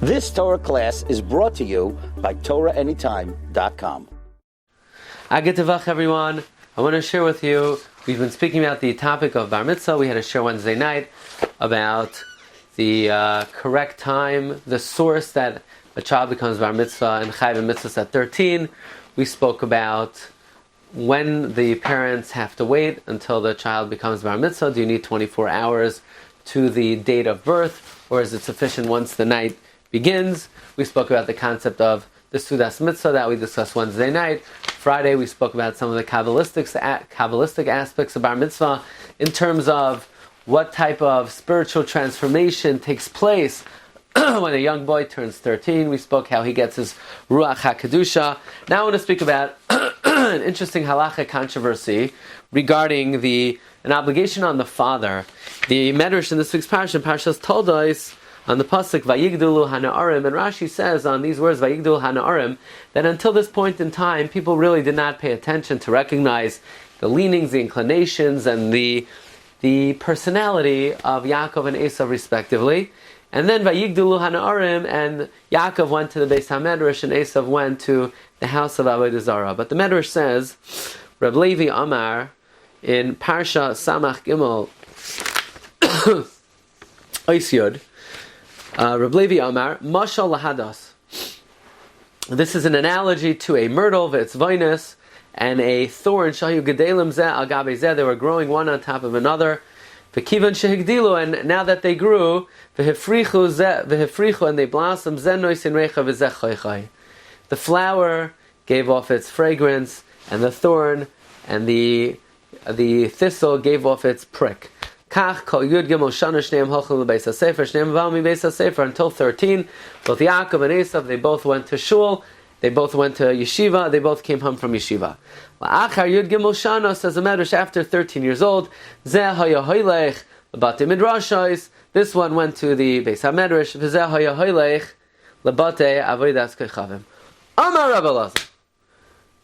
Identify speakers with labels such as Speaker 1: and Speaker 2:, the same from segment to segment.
Speaker 1: This Torah class is brought to you by TorahAnytime.com.
Speaker 2: Agatavach, everyone. I want to share with you, we've been speaking about the topic of Bar Mitzvah. We had a share Wednesday night about the correct time, the source that a child becomes Bar Mitzvah and Chayv Mitzvah at 13. We spoke about when the parents have to wait until the child becomes Bar Mitzvah. Do you need 24 hours to the date of birth, or is it sufficient once the night begins? We spoke about the concept of the Sudas Mitzvah that we discussed Wednesday night. Friday we spoke about some of the Kabbalistic aspects of Bar Mitzvah in terms of what type of spiritual transformation takes place when a young boy turns 13. We spoke how he gets his Ruach HaKedusha. Now I want to speak about an interesting halachic controversy regarding an obligation on the father. The Medrash in this week's Parashah, Parashas Toldos, on the pasuk Vayigdulu Hana'arim, and Rashi says on these words Vayigdulu Hana'arim that until this point in time, people really did not pay attention to recognize the leanings, the inclinations, and the personality of Yaakov and Esav respectively. And then Vayigdulu Hana'arim, and Yaakov went to the Beis HaMedrash and Esav went to the house of Avodah Zarah. But the Medrash says, Rabbi Levi Amar in Parsha Samach Gimel Ois Yud, Rabbi Levi Amar, Mashal Lahadas. This is an analogy to a myrtle, v'etzvoinus, and a thorn, Shahu Gedalim Zeh Al Gabe Zeh, they were growing one on top of another. V'kivan Shehigdilu, and now that they grew, v'hefrichu, and they blossomed, Zeh Nois in Recha v'zeh Choichai. The flower gave off its fragrance, and the thorn and the thistle gave off its prick. Kach kol Yud Gimel Shana Shneim Halchim LeBeis HaSefer Shneim Val MiBeis HaSefer, until 13. Both Yaakov and Esav, they both went to shul, they both went to yeshiva, they both came home from yeshiva. La'achar Yud Gimel Shana, says the Medrash, after 13 years old, Zeh Haya Hoylech Lebate Midrashos, this one went to the Beis HaMedrash, V'zeh Haya Hoylech Lebate Avodas Kechavim. Amar Rabbi Elazar,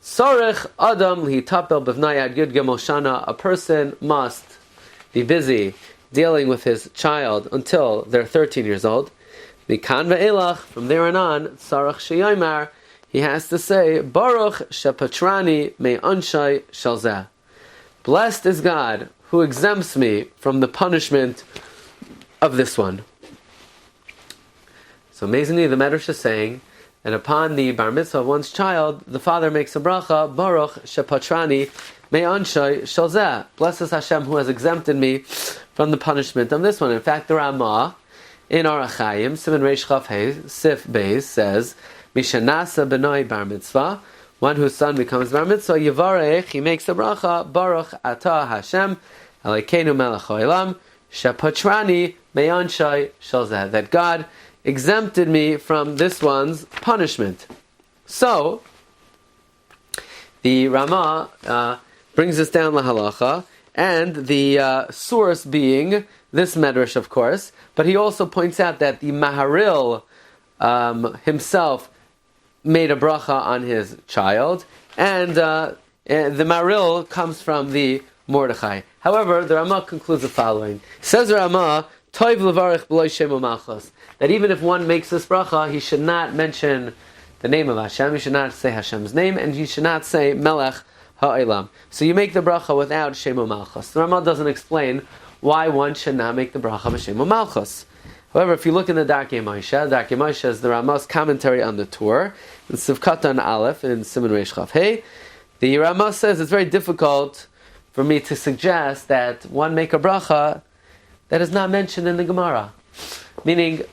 Speaker 2: Sorech Adam L'hitapel B'vnai Ad Yud Gimel Shana, a person must be busy dealing with his child until they're 13 years old. Mikan ve'elach, from there on, Sarach Sheyomar, he has to say, Baruch shepatrani me'anshai shalzeh. Blessed is God who exempts me from the punishment of this one. So amazingly, the Medrash is saying, and upon the bar mitzvah of one's child, the father makes a bracha, Baruch shepatrani me'anshai shalzeh. Blessed Hashem who has exempted me from the punishment of this one. In fact, the Ramah in Orach Chaim, Siman Reish Chaf Hey, Sif Beis, says, Mishanasa benoi bar mitzvah, one whose son becomes bar mitzvah, Yivarech, he makes a bracha, Baruch Ata Hashem, Elokeinu melech haolam, shepatrani me'anshai shalzeh, that God exempted me from this one's punishment. So, the Ramah brings us down la halacha, and the source being this Medrash, of course, but he also points out that the Maharil himself made a bracha on his child, and the Maharil comes from the Mordechai. However, the Ramah concludes the following. Says the Ramah, Toiv levarich b'lo shemo malchus, that even if one makes this bracha, he should not mention the name of Hashem, he should not say Hashem's name, and he should not say Melech Ha'olam. So you make the bracha without Shemo Malchus. The Ramah doesn't explain why one should not make the bracha b'Shemo Malchus. However, if you look in the Darkei Moshe is the Ramah's commentary on the Torah, in Sivkatan Aleph, in Siman Reish Chaf Hey, the Ramah says it's very difficult for me to suggest that one make a bracha that is not mentioned in the Gemara. Meaning,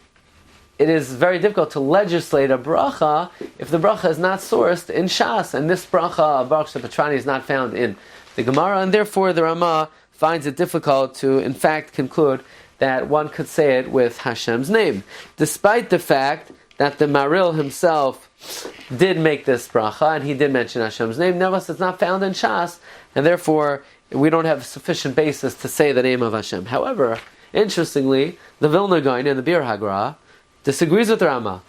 Speaker 2: it is very difficult to legislate a bracha if the bracha is not sourced in Shas, and this bracha of Baruch shepatrani is not found in the Gemara, and therefore the Ramah finds it difficult to, in fact, conclude that one could say it with Hashem's name, despite the fact that the Maril himself did make this bracha, and he did mention Hashem's name. Nevertheless, it's not found in Shas, and therefore we don't have sufficient basis to say the name of Hashem. However, interestingly, the Vilna Gaon and the Bir HaGra disagrees with Ramah,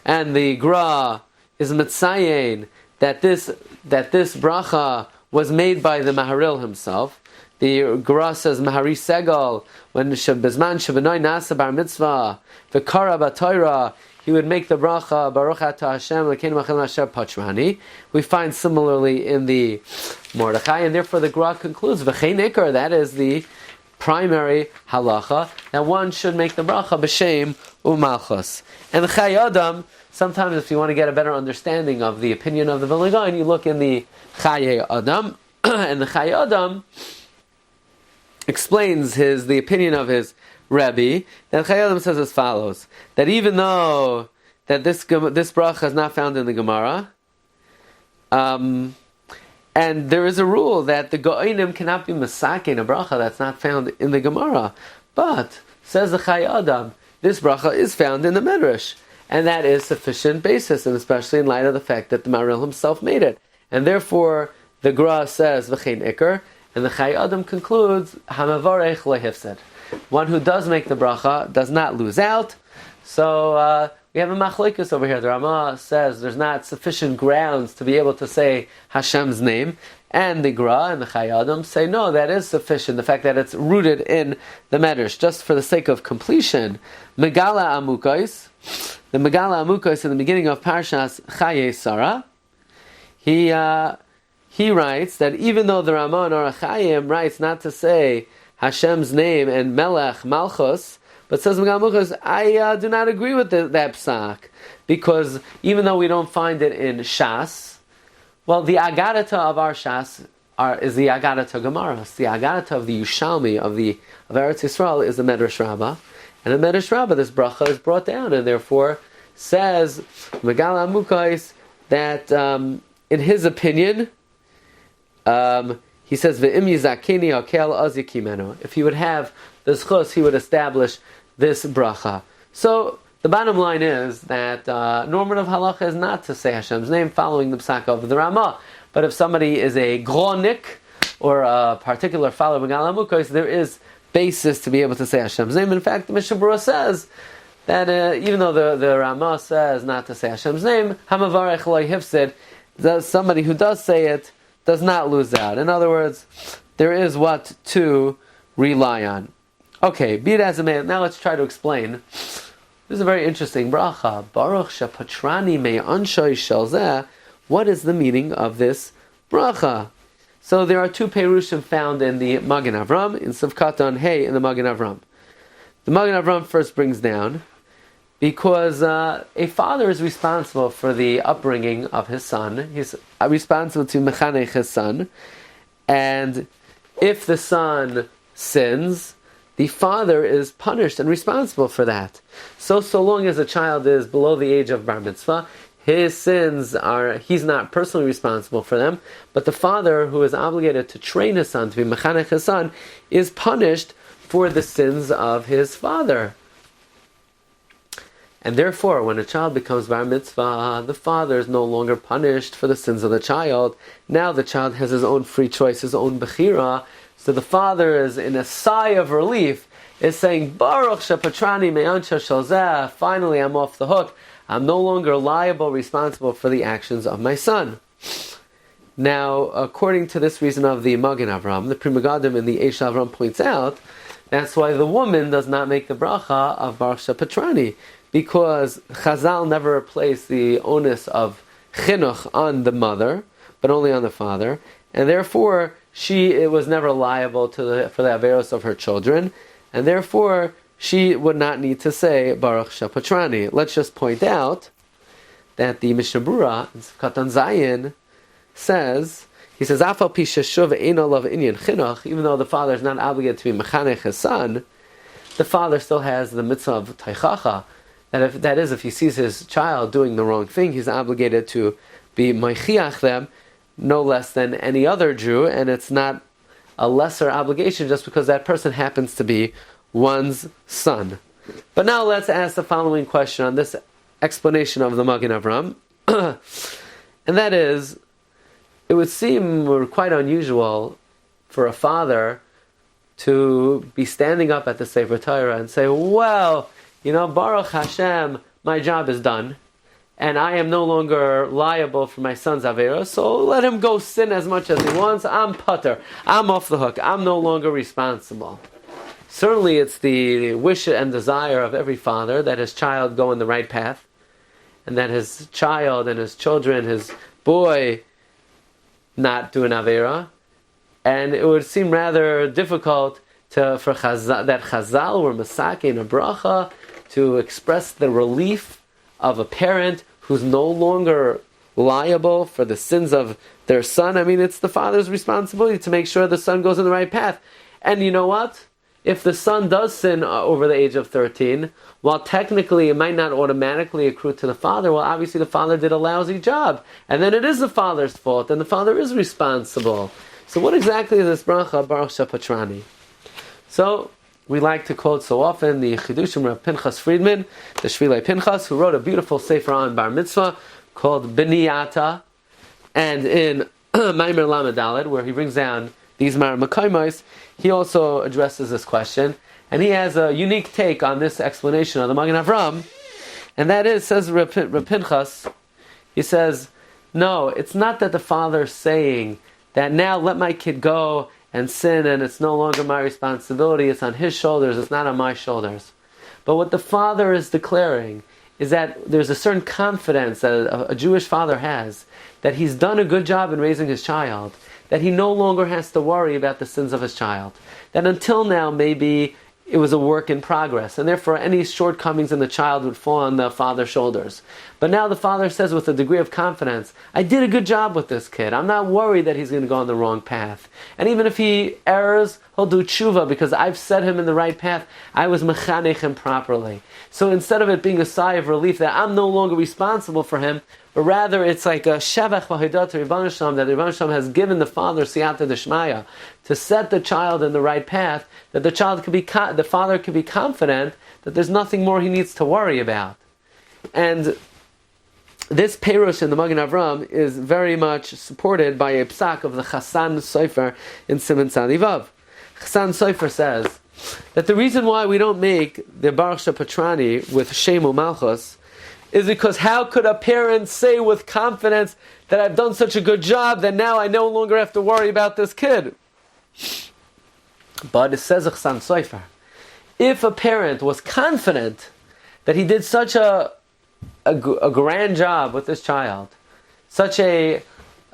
Speaker 2: and the Gra is mitzayin that this bracha was made by the Maharil himself. The Gra says Mahari Segal when Bezman Shabanoi Nasa Bar Mitzvah the Kara B'Torah, he would make the bracha, Baruch Ata Hashem, L'keinu Machil Asher Pachrani. We find similarly in the Mordechai, and therefore the Gra concludes, V'chein Ikar, that is the primary halacha, that one should make the bracha b'shem u'malchus. And the Chai Adam, sometimes if you want to get a better understanding of the opinion of the Vilna Gaon, you look in the Chai Adam, and the Chai Adam explains the opinion of his Rabbi. Then Chai Adam says as follows: that even though that this bracha is not found in the Gemara, and there is a rule that the Go'inim cannot be masakin a bracha that's not found in the Gemara, but says the Chai Adam, this bracha is found in the Medrash, and that is sufficient basis, and especially in light of the fact that the Maril himself made it, and therefore the Gra says v'chein ikar, and the Chai Adam concludes hamavarech lehifsed. One who does make the bracha does not lose out. So we have a machlokes over here. The Rama says there's not sufficient grounds to be able to say Hashem's name, and the Gra and the Chai Adam say no, that is sufficient. The fact that it's rooted in the Medrash, just for the sake of completion. Megala Amukos, the Megala Amukos in the beginning of Parshas Chaye Sarah, he writes that even though the Rama and Orach Chaim writes not to say Hashem's name and Melech Malchus, but says Megamuchas, I do not agree with that psak, because even though we don't find it in Shas, well, the Agadata of our Shas is the Agadata Gemaras. The Agadata of the Yushalmi of Eretz Yisrael is the Medrash Rabbah, and in Medrash Rabbah this bracha is brought down, and therefore says Megala Amukais that in his opinion, he says, "Ve'im yizakeni hakel az yakimenu." If he would have the zchus, he would establish this bracha. So the bottom line is that normative halacha is not to say Hashem's name, following the psak of the Ramah. But if somebody is a gronik or a particular follower of Megala Amukos, there is basis to be able to say Hashem's name. In fact, the Mishnah Berurah says that even though the Ramah says not to say Hashem's name, hamavarech lo hifsid, somebody who does say it does not lose out. In other words, there is what to rely on. Okay, be it as it may, now let's try to explain. This is a very interesting bracha. Baruch shepatrani me'anshay shalzeh. What is the meaning of this bracha? So there are two perushim found in the Magen Avram, in Sivkatan Hey in the Magen Avram. The Magen Avram first brings down, because a father is responsible for the upbringing of his son. He's responsible to mechanech his son. And if the son sins, the father is punished and responsible for that. So long as a child is below the age of bar mitzvah, his sins he's not personally responsible for them, but the father, who is obligated to train his son, to be mechanech his son, is punished for the sins of his father. And therefore, when a child becomes bar mitzvah, the father is no longer punished for the sins of the child. Now the child has his own free choice, his own bechira. So the father is in a sigh of relief, is saying, Baruch shepatrani me'ansha shalzeh, finally I'm off the hook. I'm no longer liable, responsible for the actions of my son. Now, according to this reason of the Magen Avram, the Pri Megadim in the Eish Avram points out, that's why the woman does not make the bracha of Baruch shepatrani, because Chazal never placed the onus of chinuch on the mother, but only on the father, and therefore it was never liable for the averos of her children, and therefore she would not need to say Baruch shepatrani. Let's just point out that the Mishnah Berurah in Katan Zayin says, he says, Afal pi sheshuv eino lav inyan chinuch, even though the father is not obligated to be mechanech his son, the father still has the mitzvah of teichacha. That is, if he sees his child doing the wrong thing, he's obligated to be meichiach them, no less than any other Jew, and it's not a lesser obligation just because that person happens to be one's son. But now let's ask the following question on this explanation of the Magen Avram, and that is, it would seem quite unusual for a father to be standing up at the Sefer Torah and say, well, Baruch Hashem, my job is done, and I am no longer liable for my son's avera, so let him go sin as much as he wants. I'm putter. I'm off the hook. I'm no longer responsible. Certainly it's the wish and desire of every father that his child go in the right path, and then his child and his children, his boy, not do an Avera. And it would seem rather difficult that Chazal were Masake in a Bracha to express the relief of a parent who's no longer liable for the sins of their son. I mean, it's the father's responsibility to make sure the son goes in the right path. And you know what? If the son does sin over the age of 13, while technically it might not automatically accrue to the father, well, obviously the father did a lousy job. And then it is the father's fault, and the father is responsible. So what exactly is this bracha, Baruch Shepatrani? So, we like to quote so often the Chidushim Rav Pinchas Friedman, the Shvilei Pinchas, who wrote a beautiful sefer on Bar Mitzvah called Biniyata, and in Maimer Lamed Daled, where he brings down these Mar Makaimos, he also addresses this question, and he has a unique take on this explanation of the Magen Avram, and that is, says Rav Pinchas, he says, no, it's not that the father's saying that now let my kid go and sin, and it's no longer my responsibility, it's on his shoulders, it's not on my shoulders. But what the father is declaring is that there's a certain confidence that a Jewish father has, that he's done a good job in raising his child, that he no longer has to worry about the sins of his child. That until now, maybe it was a work in progress, and therefore any shortcomings in the child would fall on the father's shoulders. But now the father says with a degree of confidence, I did a good job with this kid. I'm not worried that he's going to go on the wrong path. And even if he errs, he'll do tshuva because I've set him in the right path. I was mechanech him properly. So instead of it being a sigh of relief that I'm no longer responsible for him, but rather it's like a shevach v'hodah to Rebbeinu Shalom, that Rebbeinu Shalom has given the father siyata d'shmaya to set the child in the right path, that the child could be, the father could be confident that there's nothing more he needs to worry about. And this perush in the Magen Avram is very much supported by a psak of the Chassan Sofer in Siman Tzadi Vav. Chassan Sofer says that the reason why we don't make the Baruch Shepatrani with Shem U'Malchus is because how could a parent say with confidence that I've done such a good job that now I no longer have to worry about this kid? But it says Chassan Sofer, if a parent was confident that he did such a grand job with this child, such a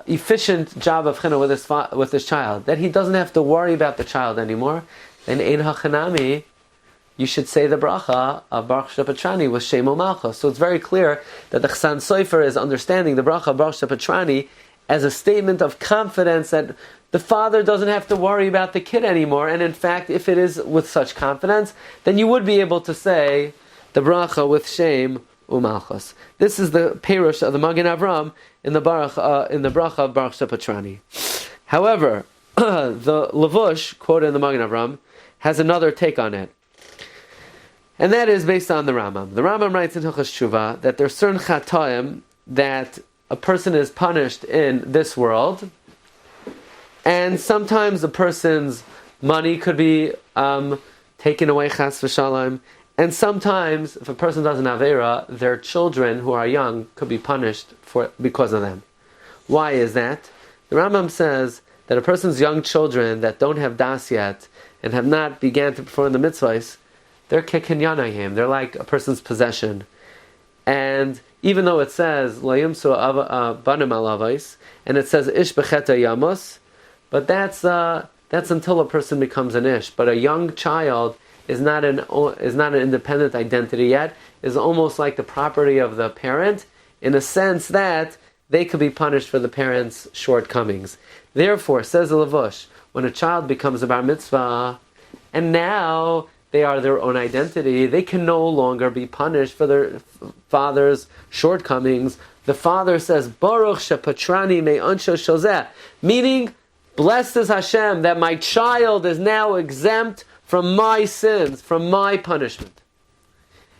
Speaker 2: efficient job of china with his child, that he doesn't have to worry about the child anymore, then ein hachanami, you should say the bracha of Baruch Shepatrani with Shem U'Malchus. So it's very clear that the Chassan Sofer is understanding the bracha of Baruch Shepatrani as a statement of confidence that the father doesn't have to worry about the kid anymore. And in fact, if it is with such confidence, then you would be able to say the bracha with Shem U'Malchus. This is the perush of the Magen Avram in the bracha of Baruch Shepatrani. However, the Levush quoted in the Magen Avram has another take on it. And that is based on the Rambam. The Rambam writes in Hilchos Tshuva that there are certain chatoim that a person is punished in this world, and sometimes a person's money could be taken away, chas v'shalom, and sometimes if a person does an avera, their children who are young could be punished because of them. Why is that? The Rambam says that a person's young children that don't have das yet and have not began to perform the mitzvahs, they're kekinyanayim. They're like a person's possession. And even though it says la yimsu banim alavais, and it says ish becheta yamos, but that's until a person becomes an ish. But a young child is not an independent identity yet. Is almost like the property of the parent, in a sense that they could be punished for the parent's shortcomings. Therefore, says the Levush, when a child becomes a bar mitzvah, and now they are their own identity, they can no longer be punished for their father's shortcomings. The father says, Baruch shepatrani me'ansho shozeh, meaning, blessed is Hashem that my child is now exempt from my sins, from my punishment.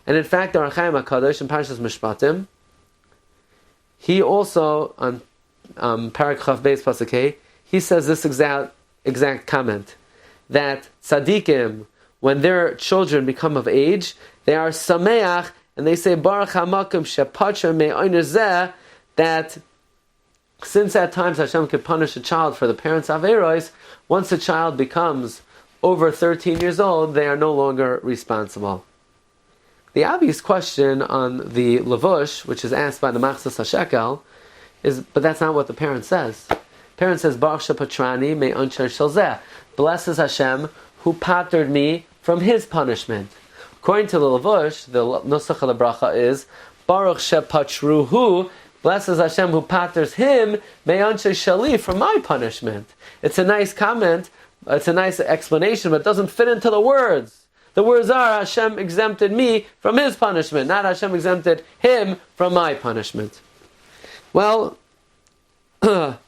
Speaker 2: And in fact, the Ohr HaChaim HaKadosh in Parshas Mishpatim, he also, on Parak Chav Beis Pasuk Hey, he says this exact comment, that tzaddikim, when their children become of age, they are sameach, and they say, Baruch HaMakom Shepatra Me'oiner Zeh, that since at times Hashem could punish a child for the parents' averos, once a child becomes over 13 years old, they are no longer responsible. The obvious question on the levush, which is asked by the Machzas HaShekel, is, but that's not what the parent says. The parent says, Baruch shepatrani me ansher shalzeh. Blesses Hashem who patered me from his punishment. According to the levush, the nusach of the bracha is, Baruch shepatruhu, blesses Hashem who paters him, me ansher shali, from my punishment. It's a nice comment, it's a nice explanation, but it doesn't fit into the words. The words are, Hashem exempted me from his punishment, not Hashem exempted him from my punishment. Well, the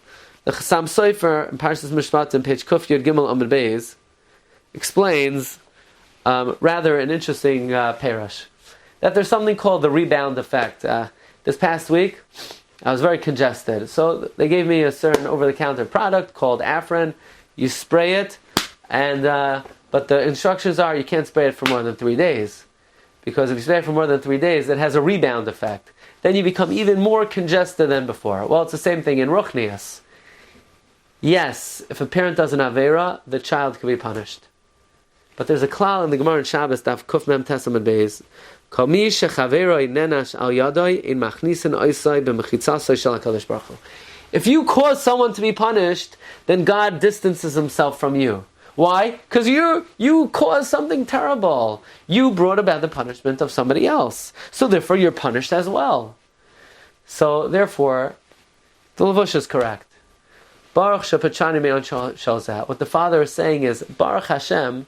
Speaker 2: Chassam Sofer in Parshas Mishpatim, page Kuf Yud Gimel Amud Beis, explains rather an interesting parish, that there's something called the rebound effect. This past week, I was very congested, so they gave me a certain over-the-counter product called Afrin. You spray it, and but the instructions are you can't spray it for more than 3 days, because if you spray it for more than 3 days, it has a rebound effect. Then you become even more congested than before. Well, it's the same thing in Ruchnias. Yes, if a parent does an Aveira, the child can be punished. But there's a klal in the Gemara in Shabbos, Daf Kuf Mem Tes Amud Beis, Kol mi shechaveroi nenash al yadoi in machnisen oisai b'mechitzasoi shel HaKadosh Baruch Hu. If you cause someone to be punished, then God distances himself from you. Why? Because you caused something terrible. You brought about the punishment of somebody else. So therefore you're punished as well. So therefore, the levush is correct. Baruch shepachani me'on shalzeh. What the father is saying is, Baruch Hashem,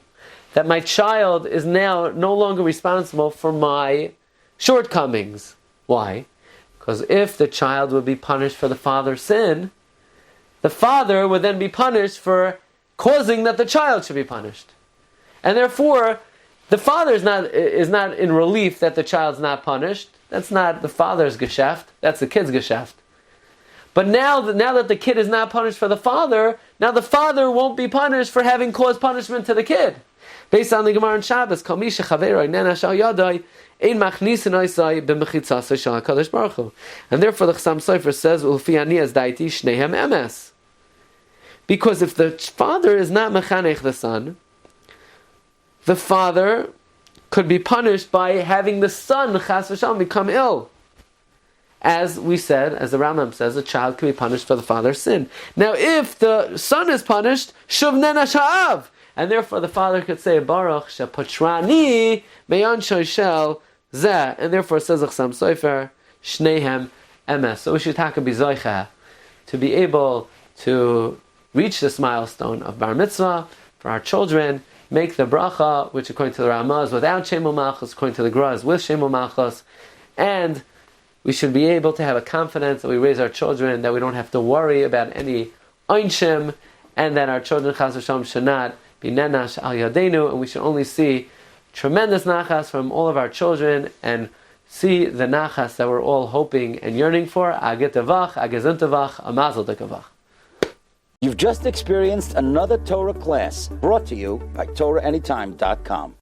Speaker 2: that my child is now no longer responsible for my shortcomings. Why? Because if the child would be punished for the father's sin, the father would then be punished for causing that the child should be punished. And therefore, the father is not in relief that the child's not punished. That's not the father's geschäft, that's the kid's geschäft. But now that the kid is not punished for the father, now the father won't be punished for having caused punishment to the kid. Based on the Gemara in Shabbos, Kol mi shechaveroi nenash al yadoi ein machnisen oisai b'mechitzasoi shel HaKadosh Baruch Hu. And therefore the Chassam Sofer says, Ulfi ani az daiti shnehem emes. Because if the father is not mechanech the son, the father could be punished by having the son, chas v'shalom, become ill. As we said, as the Rambam says, a child can be punished for the father's sin. Now if the son is punished, shuv nenash ha'av. And therefore the father could say, Baruch shepatrani me'anshay shel zeh. And therefore says the Chassam Sofer, shnehem emes. So we should take a bizoicha to be able to reach this milestone of bar mitzvah for our children, make the bracha, which according to the Ramah is without shemul malchus, according to the Gra is with shemul malchus, and we should be able to have a confidence that we raise our children, that we don't have to worry about any einshim, and that our children chas v'shalom should not be nenash al yadeinu, and we should only see tremendous nachas from all of our children, and see the nachas that we're all hoping and yearning for. Agit tevach, agezintevach, amazel dekavach.
Speaker 1: You've just experienced another Torah class brought to you by TorahAnytime.com.